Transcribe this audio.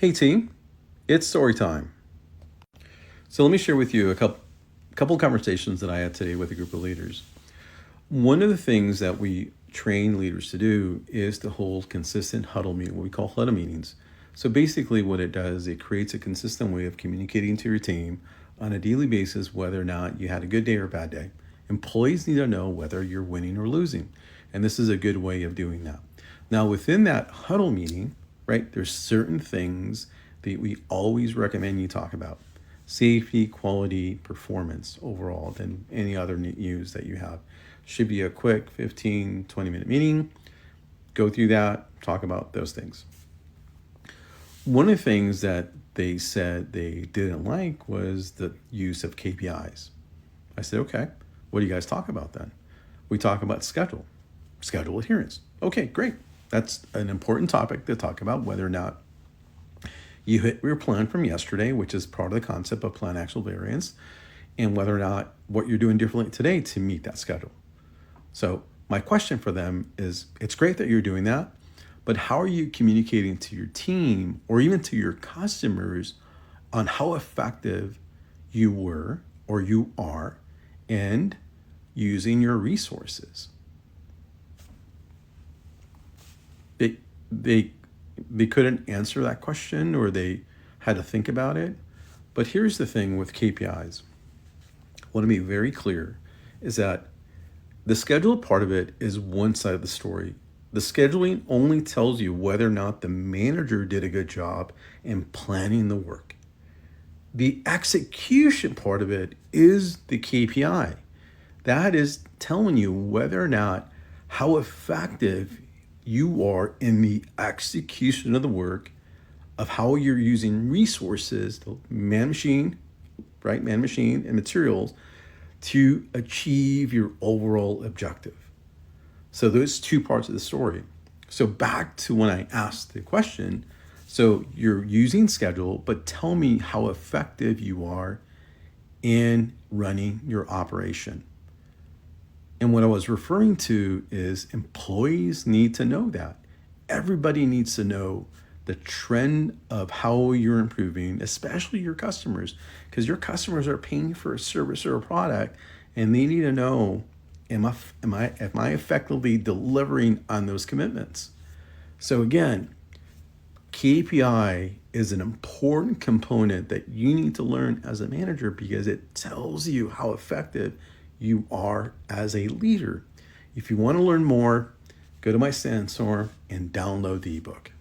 Hey team, it's story time. So let me share with you a couple of conversations that I had today with a group of leaders. One of the things that we train leaders to do is to hold consistent huddle meetings, what we call huddle meetings. So basically what it does, it creates a consistent way of communicating to your team on a daily basis whether or not you had a good day or a bad day. Employees need to know whether you're winning or losing. And this is a good way of doing that. Now within that huddle meeting, right, there's certain things that we always recommend you talk about. Safety, quality, performance overall than any other news that you have. Should be a quick 15, 20-minute meeting. Go through that, talk about those things. One of the things that they said they didn't like was the use of KPIs. I said, okay, what do you guys talk about then? We talk about schedule adherence. Okay, great. That's an important topic to talk about, whether or not you hit your plan from yesterday, which is part of the concept of plan actual variance, and whether or not what you're doing differently today to meet that schedule. So my question for them is, it's great that you're doing that, but how are you communicating to your team or even to your customers on how effective you were or you are in using your resources? They couldn't answer that question, or they had to think about it. But here's the thing with KPIs. I want to be very clear is that the schedule part of it is one side of the story. The scheduling only tells you whether or not the manager did a good job in planning the work. The execution part of it is the KPI. That is telling you whether or not how effective you are in the execution of the work, of how you're using resources, the man machine, right? Man machine and materials to achieve your overall objective. So those two parts of the story. So back to when I asked the question, so you're using schedule, but tell me how effective you are in running your operation. And what I was referring to is employees need to know that. Everybody needs to know the trend of how you're improving, especially your customers, because your customers are paying for a service or a product, and they need to know, am I effectively delivering on those commitments? So again, KPI is an important component that you need to learn as a manager because it tells you how effective you are as a leader. If you want to learn more, go to my Sandstorm and download the ebook.